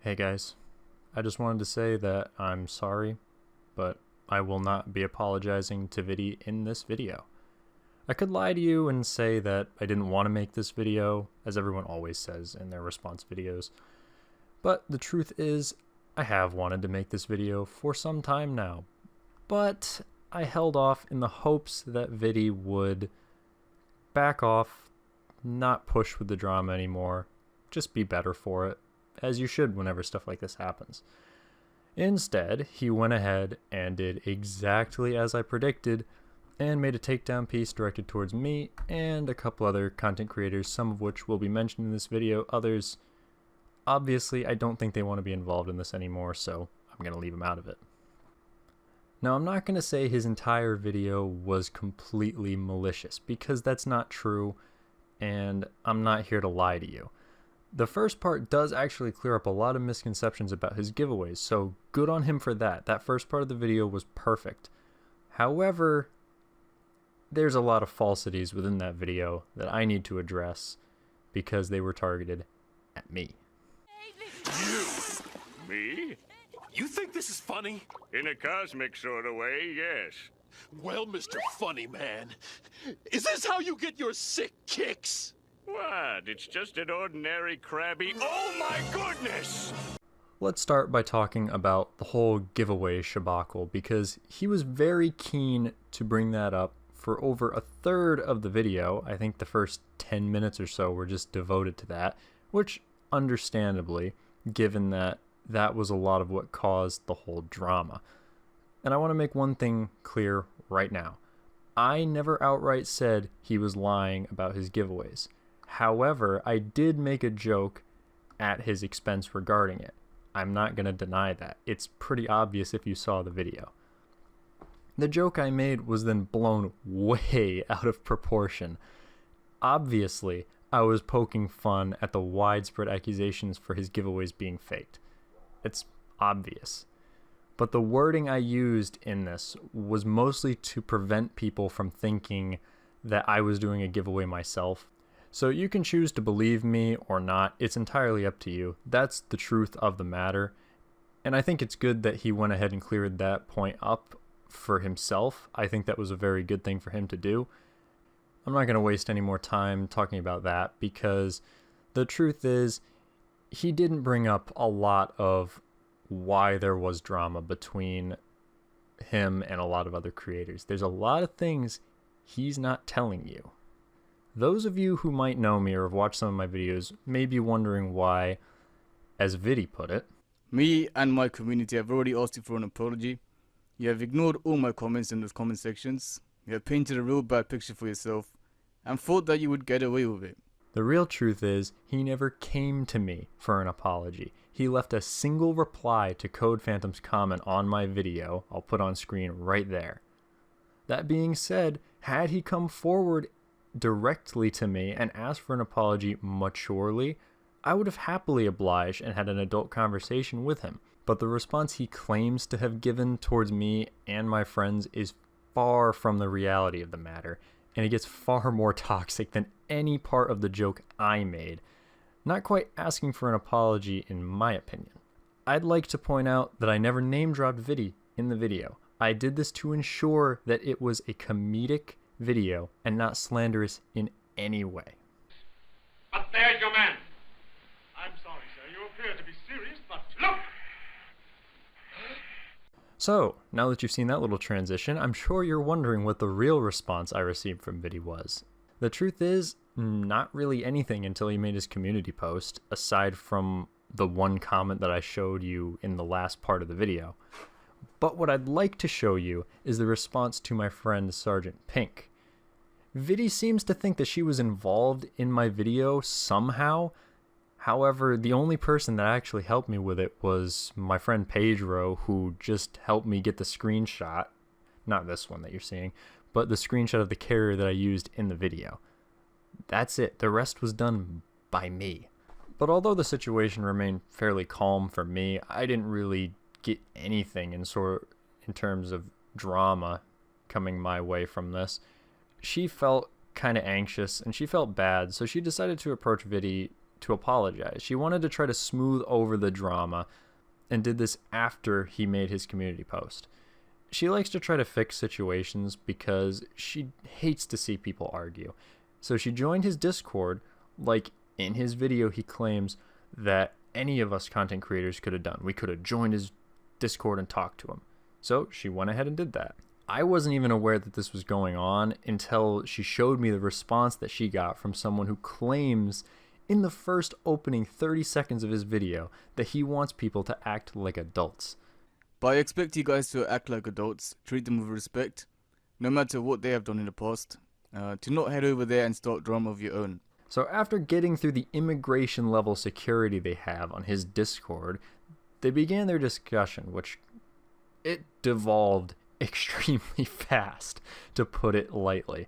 Hey guys, I just wanted to say that I'm sorry, but I will not be apologizing to Vittie in this video. I could lie to you and say that I didn't want to make this video, as everyone always says in their response videos, but the truth is, I have wanted to make this video for some time now, but I held off in the hopes that Vittie would back off, not push with the drama anymore, just be better for it, as you should whenever stuff like this happens. Instead, he went ahead and did exactly as I predicted and made a takedown piece directed towards me and a couple other content creators, some of which will be mentioned in this video. Others, obviously, I don't think they want to be involved in this anymore, so I'm going to leave them out of it. Now, I'm not going to say his entire video was completely malicious, because that's not true, and I'm not here to lie to you. The first part does actually clear up a lot of misconceptions about his giveaways, so good on him for that. That first part of the video was perfect. However, there's a lot of falsities within that video that I need to address because they were targeted at me. You? Me? You think this is funny? In a cosmic sort of way, yes. Well, Mr. Funny Man, is this how you get your sick kicks? What? It's just an ordinary crabby... Oh my goodness! Let's start by talking about the whole giveaway shabacle, because he was very keen to bring that up for over a third of the video. I think the first 10 minutes or so were just devoted to that, which understandably, given that that was a lot of what caused the whole drama. And I want to make one thing clear right now. I never outright said he was lying about his giveaways. However, I did make a joke at his expense regarding it. I'm not going to deny that. It's pretty obvious if you saw the video. The joke I made was then blown way out of proportion. Obviously, I was poking fun at the widespread accusations for his giveaways being faked. It's obvious. But the wording I used in this was mostly to prevent people from thinking that I was doing a giveaway myself. So you can choose to believe me or not, it's entirely up to you. That's the truth of the matter. And I think it's good that he went ahead and cleared that point up for himself. I think that was a very good thing for him to do. I'm not going to waste any more time talking about that, because the truth is, he didn't bring up a lot of why there was drama between him and a lot of other creators. There's a lot of things he's not telling you. Those of you who might know me or have watched some of my videos may be wondering why, as Vittie put it, me and my community have already asked you for an apology. You have ignored all my comments in those comment sections. You have painted a real bad picture for yourself and thought that you would get away with it. The real truth is, he never came to me for an apology. He left a single reply to Code Phantom's comment on my video. I'll put on screen right there. That being said, had he come forward directly to me and asked for an apology maturely, I would have happily obliged and had an adult conversation with him. But the response he claims to have given towards me and my friends is far from the reality of the matter, and it gets far more toxic than any part of the joke I made. Not quite asking for an apology, in my opinion. I'd like to point out that I never name-dropped Vittie in the video. I did this to ensure that it was a comedic video and not slanderous in any way. But there's your man. I'm sorry, sir. You appear to be serious, but look! So, now that you've seen that little transition, I'm sure you're wondering what the real response I received from Vittie was. The truth is, not really anything until he made his community post, aside from the one comment that I showed you in the last part of the video. But what I'd like to show you is the response to my friend Sergeant Pink. Vittie seems to think that she was involved in my video somehow. However, the only person that actually helped me with it was my friend Pedro, who just helped me get the screenshot. Not this one that you're seeing, but the screenshot of the carrier that I used in the video. That's it. The rest was done by me. But although the situation remained fairly calm for me, I didn't really get anything in terms of drama coming my way from this. She felt kind of anxious and she felt bad, so she decided to approach Vittie to apologize. She wanted to try to smooth over the drama and did this after he made his community post. She likes to try to fix situations because she hates to see people argue. So she joined his Discord, like in his video he claims that any of us content creators could have done. We could have joined his Discord and talked to him. So she went ahead and did that. I wasn't even aware that this was going on until she showed me the response that she got from someone who claims in the first opening 30 seconds of his video that he wants people to act like adults. But I expect you guys to act like adults, treat them with respect, no matter what they have done in the past, to not head over there and start drama of your own. So after getting through the immigration level security they have on his Discord, they began their discussion, which it devolved extremely fast, to put it lightly.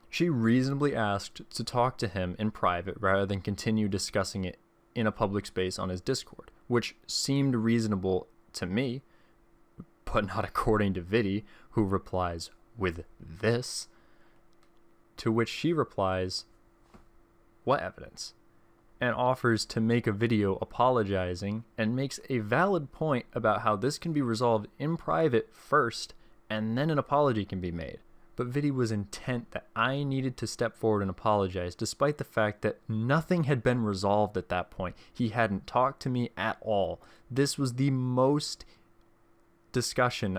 She reasonably asked to talk to him in private rather than continue discussing it in a public space on his Discord, which seemed reasonable to me, but not according to Vittie, who replies with this, to which she replies, "What evidence?" and offers to make a video apologizing and makes a valid point about how this can be resolved in private first and then an apology can be made. But Vittie was intent that I needed to step forward and apologize, despite the fact that nothing had been resolved at that point. He hadn't talked to me at all. This was the most discussion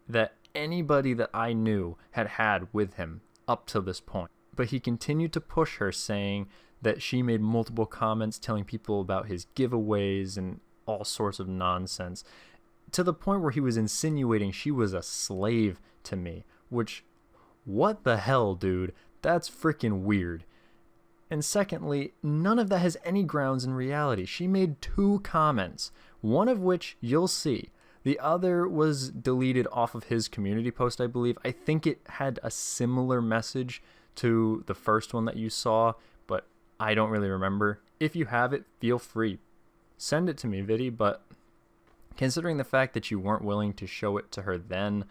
that anybody that I knew had had with him up to this point. But he continued to push her, saying that she made multiple comments telling people about his giveaways and all sorts of nonsense, to the point where he was insinuating she was a slave to me, which, what the hell, dude? That's freaking weird. And secondly, none of that has any grounds in reality. She made 2 comments, one of which you'll see. The other was deleted off of his community post, I believe. I think it had a similar message to the first one that you saw, but I don't really remember. If you have it, feel free. Send it to me, Vittie, but considering the fact that you weren't willing to show it to her then,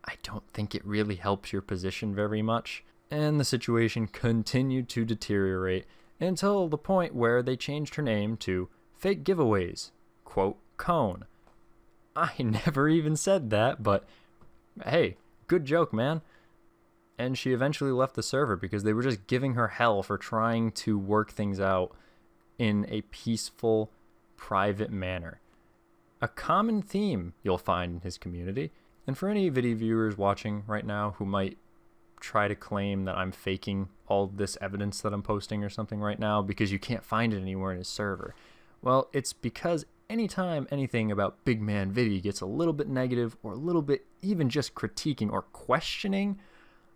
I don't think it really helps your position very much. And the situation continued to deteriorate until the point where they changed her name to Fake Giveaways, quote, Cone. I never even said that, but hey, good joke, man. And she eventually left the server because they were just giving her hell for trying to work things out in a peaceful, private manner. A common theme you'll find in his community. And for any Vittie viewers watching right now who might try to claim that I'm faking all this evidence that I'm posting or something right now because you can't find it anywhere in his server, well, it's because anytime anything about Big Man Vittie gets a little bit negative or a little bit even just critiquing or questioning,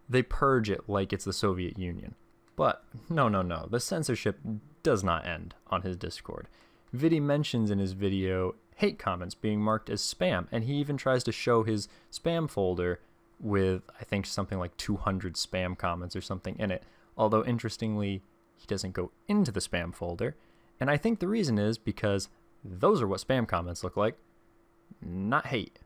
they purge it like it's the Soviet Union. But no, the censorship does not end on his Discord. Vittie mentions in his video hate comments being marked as spam, and he even tries to show his spam folder with, I think, something like 200 spam comments or something in it. Although, interestingly, he doesn't go into the spam folder, and I think the reason is because those are what spam comments look like, not hate.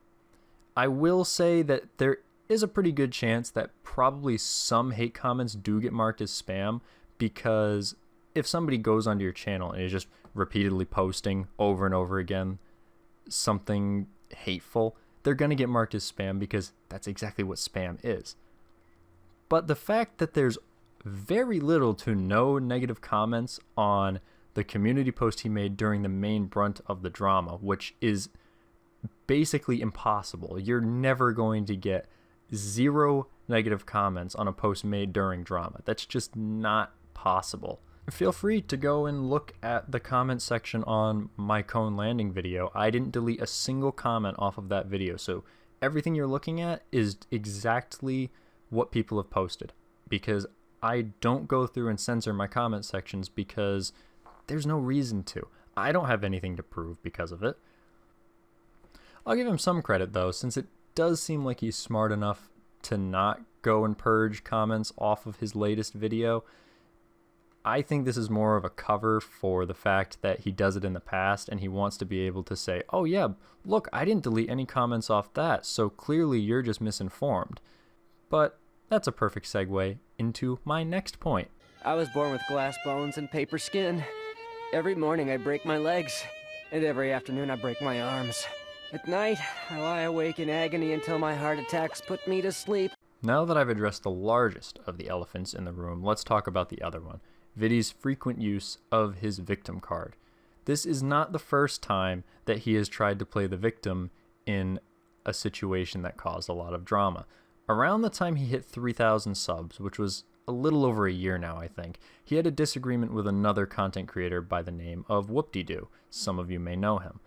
I will say that there is a pretty good chance that probably some hate comments do get marked as spam, because if somebody goes onto your channel and is just repeatedly posting over and over again something hateful, they're going to get marked as spam because that's exactly what spam is. But the fact that there's very little to no negative comments on the community post he made during the main brunt of the drama, which is basically impossible. You're never going to get 0 negative comments on a post made during drama. That's just not possible. Feel free to go and look at the comment section on my cone landing video. I didn't delete a single comment off of that video, so everything you're looking at is exactly what people have posted, because I don't go through and censor my comment sections because there's no reason to. I don't have anything to prove because of it. I'll give him some credit though, since it does seem like he's smart enough to not go and purge comments off of his latest video. I think this is more of a cover for the fact that he does it in the past and he wants to be able to say, oh yeah, look, I didn't delete any comments off that, so clearly you're just misinformed. But that's a perfect segue into my next point. I was born with glass bones and paper skin. Every morning I break my legs, and every afternoon I break my arms. At night, I lie awake in agony until my heart attacks put me to sleep. Now that I've addressed the largest of the elephants in the room, let's talk about the other one, Vittie's frequent use of his victim card. This is not the first time that he has tried to play the victim in a situation that caused a lot of drama. Around the time he hit 3,000 subs, which was a little over a year now, I think, he had a disagreement with another content creator by the name of Whoop-De-Doo. Some of you may know him.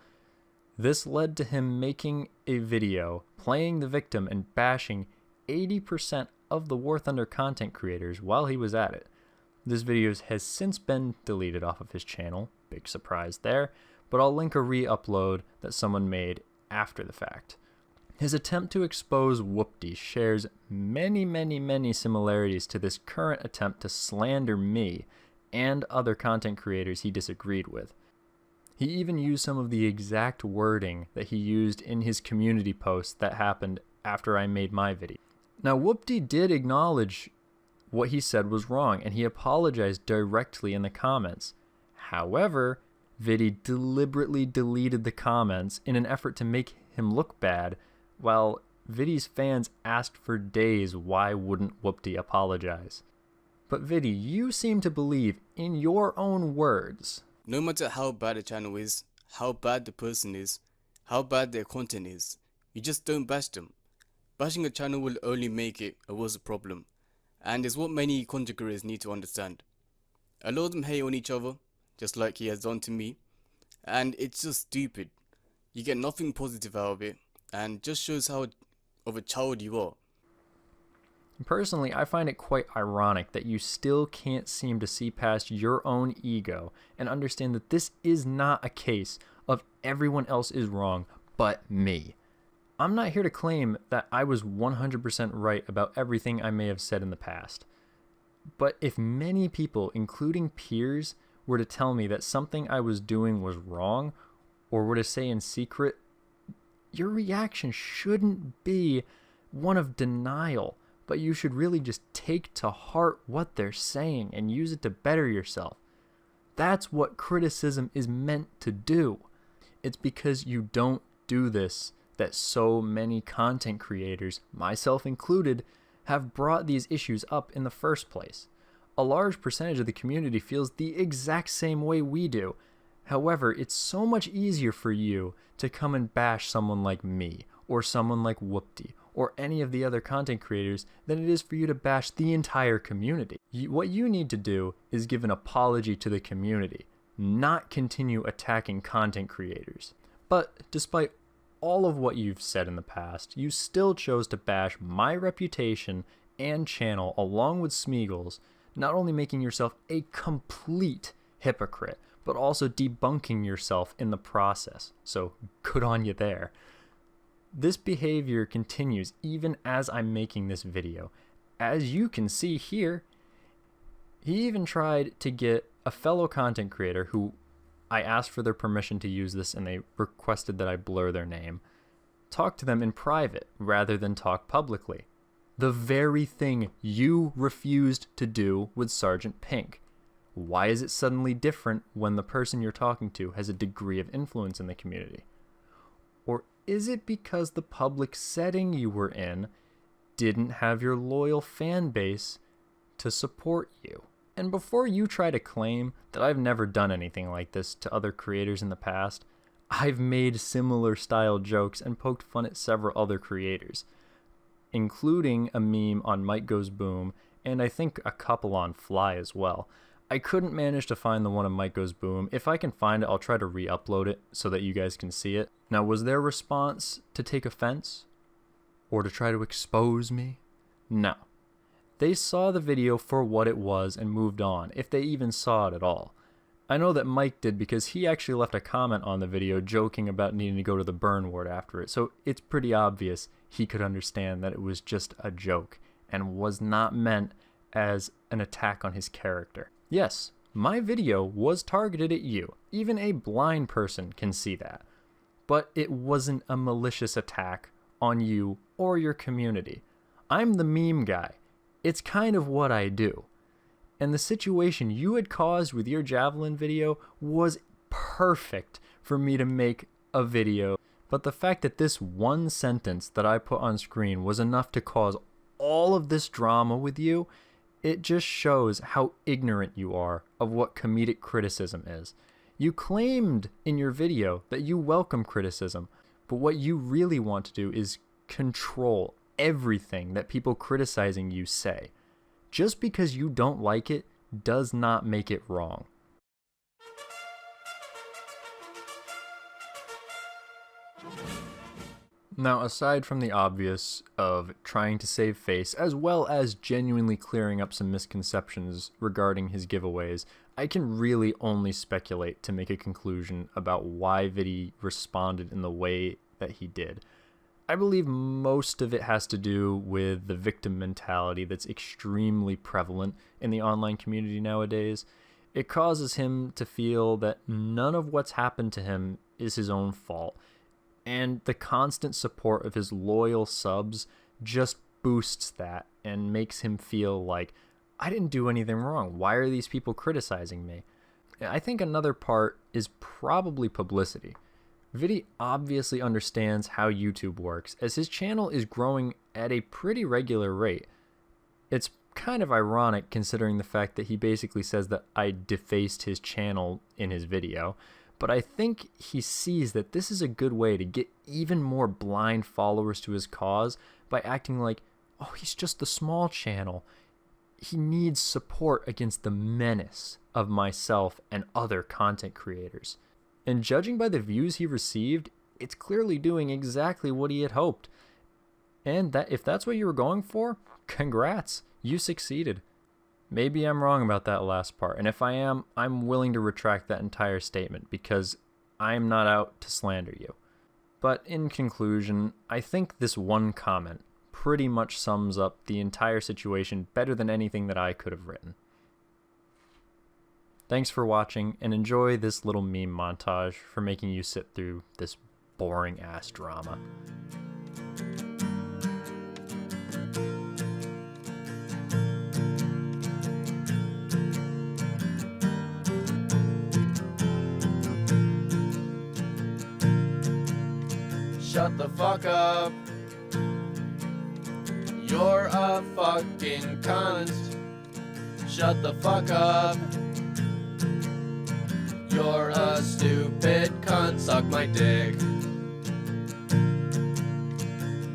This led to him making a video playing the victim and bashing 80% of the War Thunder content creators while he was at it. This video has since been deleted off of his channel, big surprise there, but I'll link a re-upload that someone made after the fact. His attempt to expose Whoop-De shares many similarities to this current attempt to slander me and other content creators he disagreed with. He even used some of the exact wording that he used in his community post that happened after I made my video. Now, Whoop-De did acknowledge what he said was wrong, and he apologized directly in the comments. However, Vittie deliberately deleted the comments in an effort to make him look bad, while Vittie's fans asked for days why wouldn't Whoop-De apologize. But Vittie, you seem to believe, in your own words, no matter how bad a channel is, how bad the person is, how bad their content is, you just don't bash them. Bashing a channel will only make it a worse problem, and is what many content creators need to understand. A lot of them hate on each other, just like he has done to me, and it's just stupid. You get nothing positive out of it, and just shows how of a child you are. Personally, I find it quite ironic that you still can't seem to see past your own ego and understand that this is not a case of everyone else is wrong but me. I'm not here to claim that I was 100% right about everything I may have said in the past. But if many people, including peers, were to tell me that something I was doing was wrong, or were to say in secret, your reaction shouldn't be one of denial, but you should really just take to heart what they're saying and use it to better yourself. That's what criticism is meant to do. It's because you don't do this that so many content creators, myself included, have brought these issues up in the first place. A large percentage of the community feels the exact same way we do. However, it's so much easier for you to come and bash someone like me, or someone like Whoop-De, or any of the other content creators than it is for you to bash the entire community. What you need to do is give an apology to the community, not continue attacking content creators. But despite all of what you've said in the past, you still chose to bash my reputation and channel along with Smeagol's, not only making yourself a complete hypocrite, but also debunking yourself in the process. So good on you there. This behavior continues even as I'm making this video. As you can see here, he even tried to get a fellow content creator who I asked for their permission to use this and they requested that I blur their name, talk to them in private rather than talk publicly. The very thing you refused to do with Sergeant Pink. Why is it suddenly different when the person you're talking to has a degree of influence in the community? Or is it because the public setting you were in didn't have your loyal fan base to support you? And before you try to claim that I've never done anything like this to other creators in the past, I've made similar style jokes and poked fun at several other creators, including a meme on Mike Goes Boom, and I think a couple on Fly as well. I couldn't manage to find the one on Mike Goes Boom. If I can find it, I'll try to re-upload it so that you guys can see it. Now, was their response to take offense? Or to try to expose me? No. They saw the video for what it was and moved on, if they even saw it at all. I know that Mike did because he actually left a comment on the video joking about needing to go to the burn ward after it, so it's pretty obvious he could understand that it was just a joke and was not meant as an attack on his character. Yes, my video was targeted at you. Even a blind person can see that. But it wasn't a malicious attack on you or your community. I'm the meme guy. It's kind of what I do. And the situation you had caused with your javelin video was perfect for me to make a video. But the fact that this one sentence that I put on screen was enough to cause all of this drama with you, it just shows how ignorant you are of what comedic criticism is. You claimed in your video that you welcome criticism, but what you really want to do is control everything that people criticizing you say. Just because you don't like it does not make it wrong. Now, aside from the obvious of trying to save face, as well as genuinely clearing up some misconceptions regarding his giveaways, I can really only speculate to make a conclusion about why Vittie responded in the way that he did. I believe most of it has to do with the victim mentality that's extremely prevalent in the online community nowadays. It causes him to feel that none of what's happened to him is his own fault, and the constant support of his loyal subs just boosts that and makes him feel like, I didn't do anything wrong. Why are these people criticizing me? I think another part is probably publicity. Vittie obviously understands how YouTube works, as his channel is growing at a pretty regular rate. It's kind of ironic considering the fact that he basically says that I defaced his channel in his video, but I think he sees that this is a good way to get even more blind followers to his cause by acting like, oh, he's just a small channel. He needs support against the menace of myself and other content creators. And judging by the views he received, it's clearly doing exactly what he had hoped. And that if that's what you were going for, congrats, you succeeded. Maybe I'm wrong about that last part, and if I am, I'm willing to retract that entire statement because I'm not out to slander you. But in conclusion, I think this one comment pretty much sums up the entire situation better than anything that I could have written. Thanks for watching, and enjoy this little meme montage for making you sit through this boring-ass drama. Shut the fuck up. You're a fucking cunt. Shut the fuck up. You're a stupid cunt, suck my dick.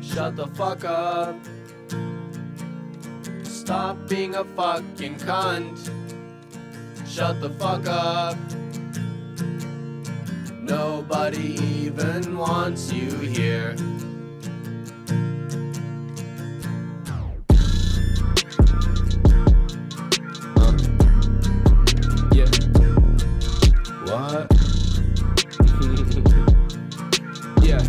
Shut the fuck up. Stop being a fucking cunt. Shut the fuck up. Nobody even wants you here. Yeah. What? Yeah.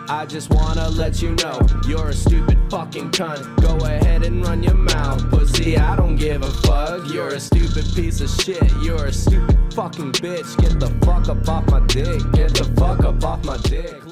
I just wanna let you know, you're a stupid fucking cunt. Go ahead and run your mouth, pussy, I don't give a fuck. You're a stupid piece of shit, you're a stupid fucking bitch. Get the fuck up off my dick, get the fuck up off my dick.